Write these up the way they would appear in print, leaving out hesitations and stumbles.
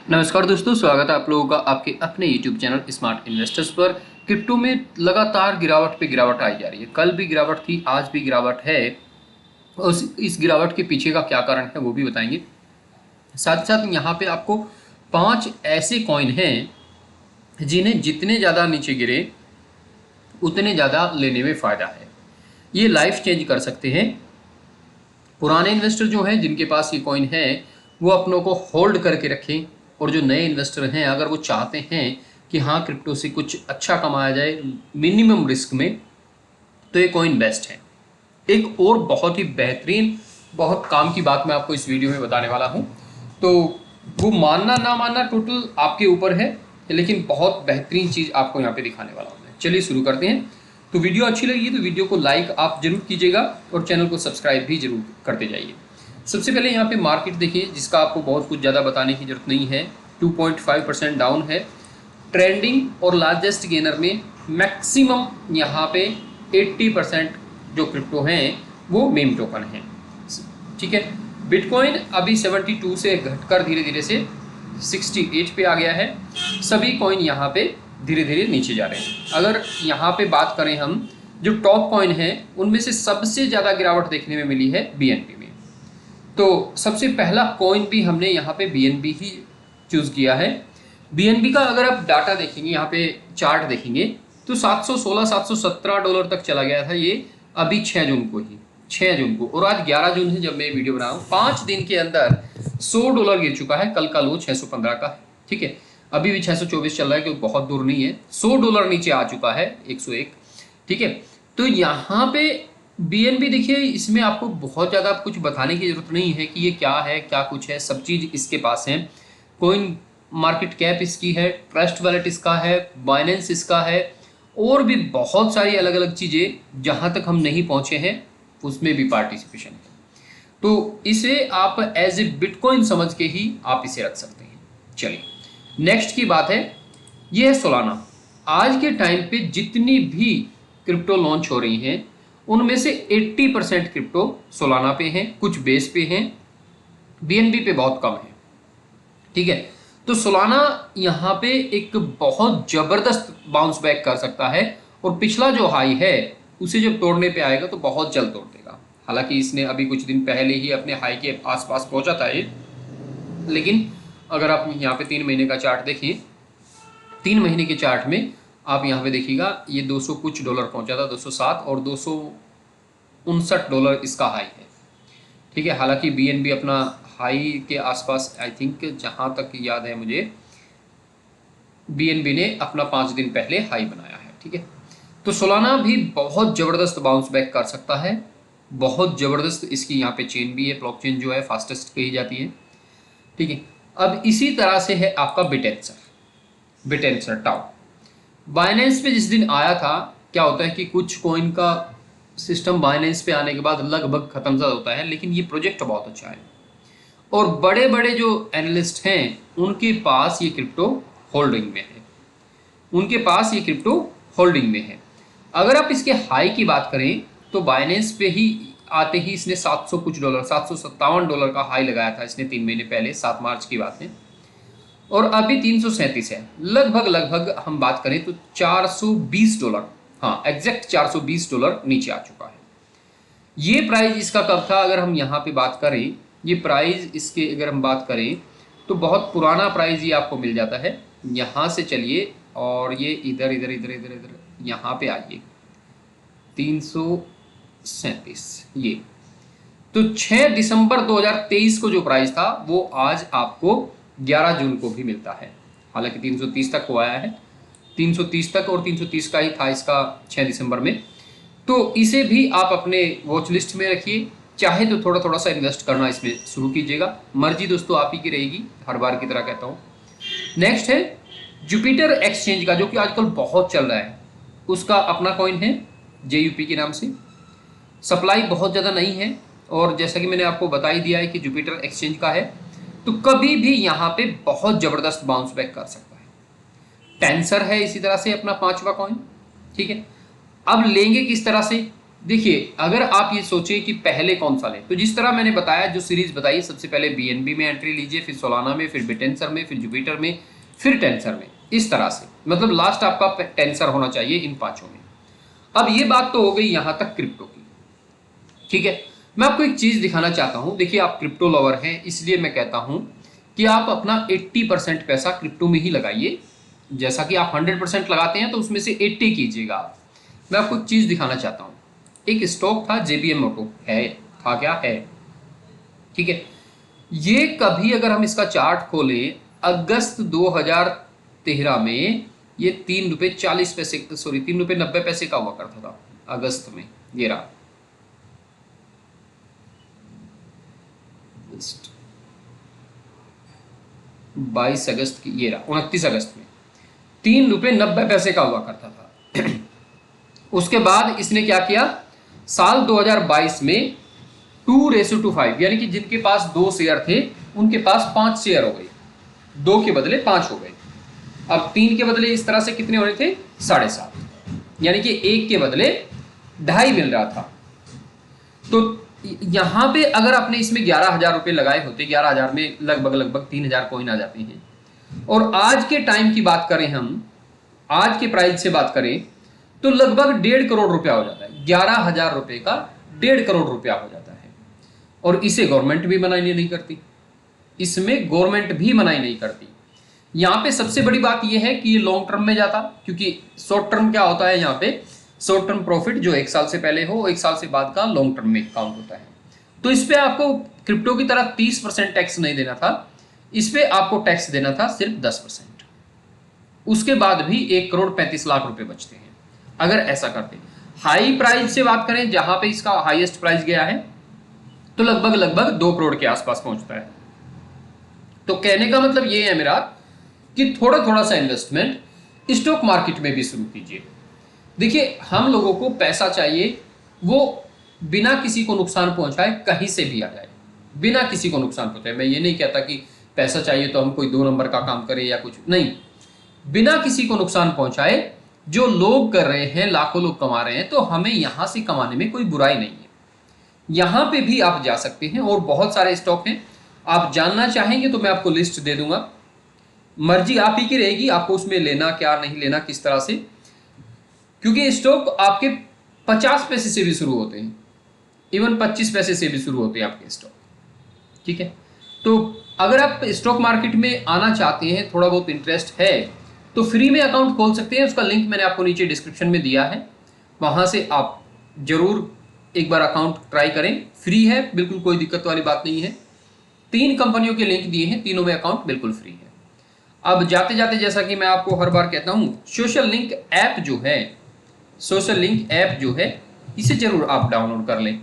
नमस्कार दोस्तों, स्वागत है आप लोगों का आपके अपने YouTube चैनल स्मार्ट इन्वेस्टर्स पर। क्रिप्टो में लगातार गिरावट पे गिरावट आई जा रही है। कल भी गिरावट थी, आज भी गिरावट है। और इस गिरावट के पीछे का क्या कारण है वो भी बताएंगे। साथ साथ यहाँ पे आपको 5 ऐसे कॉइन हैं जिन्हें जितने ज़्यादा नीचे गिरे उतने ज़्यादा लेने में फ़ायदा है। ये लाइफ चेंज कर सकते हैं। पुराने इन्वेस्टर जो हैं जिनके पास ये कॉइन है वो अपनों को होल्ड करके रखें, और जो नए इन्वेस्टर हैं अगर वो चाहते हैं कि हाँ क्रिप्टो से कुछ अच्छा कमाया जाए मिनिमम रिस्क में, तो ये कॉइन बेस्ट है। एक और बहुत ही बेहतरीन, बहुत काम की बात मैं आपको इस वीडियो में बताने वाला हूँ। तो वो मानना ना मानना टोटल आपके ऊपर है, लेकिन बहुत बेहतरीन चीज़ आपको यहाँ पे दिखाने वाला हूँ मैं। चलिए शुरू करते हैं। तो वीडियो अच्छी लगी तो वीडियो को लाइक आप जरूर कीजिएगा और चैनल को सब्सक्राइब भी जरूर करते जाइए। सबसे पहले यहाँ पे मार्केट देखिए, जिसका आपको बहुत कुछ ज़्यादा बताने की जरूरत नहीं है। 2.5% डाउन है। ट्रेंडिंग और लार्जेस्ट गेनर में मैक्सिमम यहाँ पे 80% जो क्रिप्टो हैं वो मेम टोकन हैं। ठीक है, बिटकॉइन अभी 72 से घटकर धीरे धीरे से 68 पे आ गया है। सभी कॉइन यहाँ पे धीरे धीरे नीचे जा रहे हैं। अगर यहाँ पे बात करें हम, जो टॉप कॉइन हैं उनमें से सबसे ज़्यादा गिरावट देखने में मिली है बीएनबी में। तो सबसे पहला कॉइन भी हमने यहाँ पे बीएनबी ही चूज़ किया है। बीएनबी का अगर आप डाटा देखेंगे, यहाँ पे चार्ट देखेंगे, तो 716 717 डॉलर तक चला गया था ये अभी 6 जून को ही, 6 जून को। और आज 11 जून है जब मैं वीडियो बना रहा हूँ। 5 दिन के अंदर 100 डॉलर गिर चुका है। कल का लो 615 का है। ठीक है, अभी भी 624 चल रहा है, क्योंकि बहुत दूर नहीं है। 100 डॉलर नीचे आ चुका है, 101। ठीक है, तो यहाँ पे बीएनबी देखिए, इसमें आपको बहुत ज़्यादा कुछ बताने की जरूरत नहीं है कि ये क्या है क्या कुछ है। सब चीज़ इसके पास है। कोइन मार्केट कैप इसकी है, ट्रस्ट वैलेट इसका है, बाइनेंस इसका है, और भी बहुत सारी अलग अलग चीज़ें जहाँ तक हम नहीं पहुँचे हैं उसमें भी पार्टिसिपेशन है। तो इसे आप एज ए बिटकॉइन समझ के ही आप इसे रख सकते हैं। चलिए नेक्स्ट की बात है, ये है सोलाना। आज के टाइम पे जितनी भी क्रिप्टो लॉन्च हो रही हैं उनमें से 80% क्रिप्टो सोलाना पे हैं, कुछ बेस पे हैं, बीएनबी पे बहुत कम है। ठीक है, तो सोलाना यहाँ पे एक बहुत जबरदस्त बाउंस बैक कर सकता है, और पिछला जो हाई है उसे जब तोड़ने पे आएगा तो बहुत जल्द तोड़ देगा। हालांकि इसने अभी कुछ दिन पहले ही अपने हाई के आसपास पहुंचा था ये, लेकिन अगर आप यहाँ पे 3 महीने का चार्ट देखिए, 3 महीने के चार्ट में आप यहाँ पे देखिएगा ये 200 कुछ डॉलर पहुंचा था, 207 और 259 डॉलर इसका हाई है। ठीक है, हालांकि बीएनबी अपना हाई के आसपास, आई थिंक जहाँ तक याद है मुझे, बीएनबी ने अपना 5 दिन पहले हाई बनाया है। ठीक है, तो सोलाना भी बहुत ज़बरदस्त बाउंस बैक कर सकता है, बहुत ज़बरदस्त। इसकी यहाँ पे चेन भी है, ब्लॉकचेन जो है फास्टेस्ट कही जाती है। ठीक है, अब इसी तरह से है आपका बिटेंसर टाउ। बाइनेंस पे जिस दिन आया था, क्या होता है कि कुछ कॉइन का सिस्टम बाइनेंस पे आने के बाद लगभग खत्म सा होता है, लेकिन ये प्रोजेक्ट बहुत अच्छा है और बड़े बड़े जो एनालिस्ट हैं उनके पास ये क्रिप्टो होल्डिंग में है, उनके पास ये क्रिप्टो होल्डिंग में है। अगर आप इसके हाई की बात करें तो बाइनेंस पे ही आते ही इसने 700 कुछ डॉलर, 757 डॉलर का हाई लगाया था इसने 3 महीने पहले, 7 मार्च की बात है, और अभी 337 है। लगभग हम बात करें तो 420 डॉलर, हाँ एग्जैक्ट 420 डॉलर नीचे आ चुका है। ये प्राइस इसका कब था, अगर हम यहाँ पे बात करें, ये प्राइस इसके अगर हम बात करें तो बहुत पुराना प्राइस ये आपको मिल जाता है। यहाँ से चलिए और ये इधर इधर इधर इधर इधर यहाँ पे आइए, 337 ये। तो 6 दिसंबर 2023 को जो प्राइस था वो आज आपको 11 जून को भी मिलता है। हालांकि 330 तक हो आया है, 330 तक, और 330 का ही था इसका 6 दिसंबर में। तो इसे भी आप अपने वॉच लिस्ट में रखिए, चाहे तो थोड़ा थोड़ा सा इन्वेस्ट करना इसमें शुरू कीजिएगा। मर्जी दोस्तों आप ही की रहेगी, हर बार की तरह कहता हूँ। नेक्स्ट है जुपिटर एक्सचेंज का, जो कि आजकल बहुत चल रहा है। उसका अपना कॉइन है JUP के नाम से। सप्लाई बहुत ज़्यादा नहीं है, और जैसा कि मैंने आपको बता ही दिया है कि जुपिटर एक्सचेंज का है, तो कभी भी यहाँ पे बहुत ज़बरदस्त बाउंस बैक कर सकता है। टेंसर है इसी तरह से अपना 5वां कॉइन। ठीक है, अब लेंगे किस तरह से, देखिए, अगर आप ये सोचें कि पहले कौन सा लें, तो जिस तरह मैंने बताया, जो सीरीज बताई, सबसे पहले बीएनबी में एंट्री लीजिए, फिर सोलाना में, फिर बिटेंसर में, फिर जुपिटर में, फिर टेंसर में, इस तरह से। मतलब लास्ट आपका टेंसर होना चाहिए इन पांचों में। अब ये बात तो हो गई यहां तक क्रिप्टो की, ठीक है। मैं आपको एक चीज दिखाना चाहता हूं। देखिए, आप क्रिप्टो लवर हैं, इसलिए मैं कहता हूं कि आप अपना 80% पैसा क्रिप्टो में ही लगाइए। जैसा कि आप 100% लगाते हैं, तो उसमें से 80 कीजिएगा आप। मैं आपको एक चीज दिखाना चाहता हूं। एक स्टॉक था जेबीएम ऑटो, है, था क्या है, ठीक है। ये कभी अगर हम इसका चार्ट खोलें, अगस्त 2013 में ये 3 रुपये 40 पैसे, सॉरी 3 रुपये 90 पैसे का हुआ करता था अगस्त में। ये रहा 22 अगस्त की, ये रहा 29 अगस्त में 3 रुपये 90 पैसे का हुआ करता था। उसके बाद इसने क्या किया, साल 2022 में 2:5, यानी कि जिनके पास 2 शेयर थे उनके पास 5 शेयर हो गए, 2 के बदले 5 हो गए। अब 3 के बदले इस तरह से कितने होने थे, 7.5, यानी कि 1 के बदले 2.5 मिल रहा था। तो यहां पे अगर आपने इसमें 11,000 रुपए लगाए होते, 11,000 में लगभग लगभग 3,000 कॉइन आ जाते हैं, और आज के टाइम की बात करें, हम आज के प्राइस से बात करें, तो लगभग 1.5 करोड़ रुपया हो जाता है। 11,000 रुपए का 1.5 करोड़ रुपया हो जाता है। और इसे गवर्नमेंट भी मनाही नहीं करती, इसमें गवर्नमेंट भी मनाही नहीं करती। यहाँ पे सबसे बड़ी बात यह है कि ये लॉन्ग टर्म में जाता, क्योंकि शॉर्ट टर्म क्या होता है, यहाँ पे शॉर्ट टर्म प्रॉफिट जो 1 साल से पहले हो, 1 साल से बाद का लॉन्ग टर्म में काउंट होता है। तो इस पे आपको क्रिप्टो की तरह 30% टैक्स नहीं देना था, इस पे आपको टैक्स देना था सिर्फ 10%। उसके बाद भी 1,35,00,000 रुपए बचते हैं अगर ऐसा करते। हाई प्राइस से बात करें, जहां पे इसका हाईएस्ट प्राइस गया है, तो लगभग लगभग 2 करोड़ के आसपास पहुंचता है। तो कहने का मतलब ये है मेरा कि थोड़ा थोड़ा सा इन्वेस्टमेंट स्टॉक मार्केट में भी शुरू कीजिए। देखिए, हम लोगों को पैसा चाहिए, वो बिना किसी को नुकसान पहुंचाए कहीं से भी आ जाए, बिना किसी को नुकसान पहुंचाए। मैं ये नहीं कहता कि पैसा चाहिए तो हम कोई 2 नंबर का काम करें या कुछ नहीं, बिना किसी को नुकसान पहुंचाए। जो लोग कर रहे हैं, लाखों लोग कमा रहे हैं, तो हमें यहां से कमाने में कोई बुराई नहीं है। यहां पे भी आप जा सकते हैं, और बहुत सारे स्टॉक हैं। आप जानना चाहेंगे तो मैं आपको लिस्ट दे दूंगा, मर्जी आप ही की रहेगी आपको उसमें लेना क्या नहीं लेना, किस तरह से। क्योंकि स्टॉक आपके 50 पैसे से भी शुरू होते हैं, इवन 25 पैसे से भी शुरू होते हैं आपके स्टॉक, ठीक है। तो अगर आप स्टॉक मार्केट में आना चाहते हैं, थोड़ा बहुत इंटरेस्ट है, तो फ्री में अकाउंट खोल सकते हैं। उसका लिंक मैंने आपको नीचे डिस्क्रिप्शन में दिया है, वहां से आप जरूर एक बार अकाउंट ट्राई करें। फ्री है, बिल्कुल कोई दिक्कत वाली बात नहीं है। 3 कंपनियों के लिंक दिए हैं, तीनों में अकाउंट बिल्कुल फ्री है। अब जाते जाते, जैसा कि मैं आपको हर बार कहता हूं, सोशल लिंक ऐप जो है, सोशल लिंक ऐप जो है, इसे जरूर आप डाउनलोड कर लें।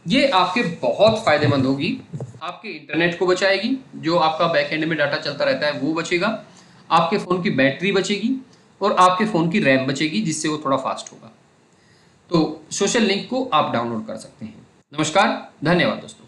ये आपके बहुत फायदेमंद होगी, आपके इंटरनेट को बचाएगी, जो आपका बैकएंड में डाटा चलता रहता है वो बचेगा, आपके फ़ोन की बैटरी बचेगी, और आपके फ़ोन की रैम बचेगी, जिससे वो थोड़ा फास्ट होगा। तो सोशल लिंक को आप डाउनलोड कर सकते हैं। नमस्कार, धन्यवाद दोस्तों।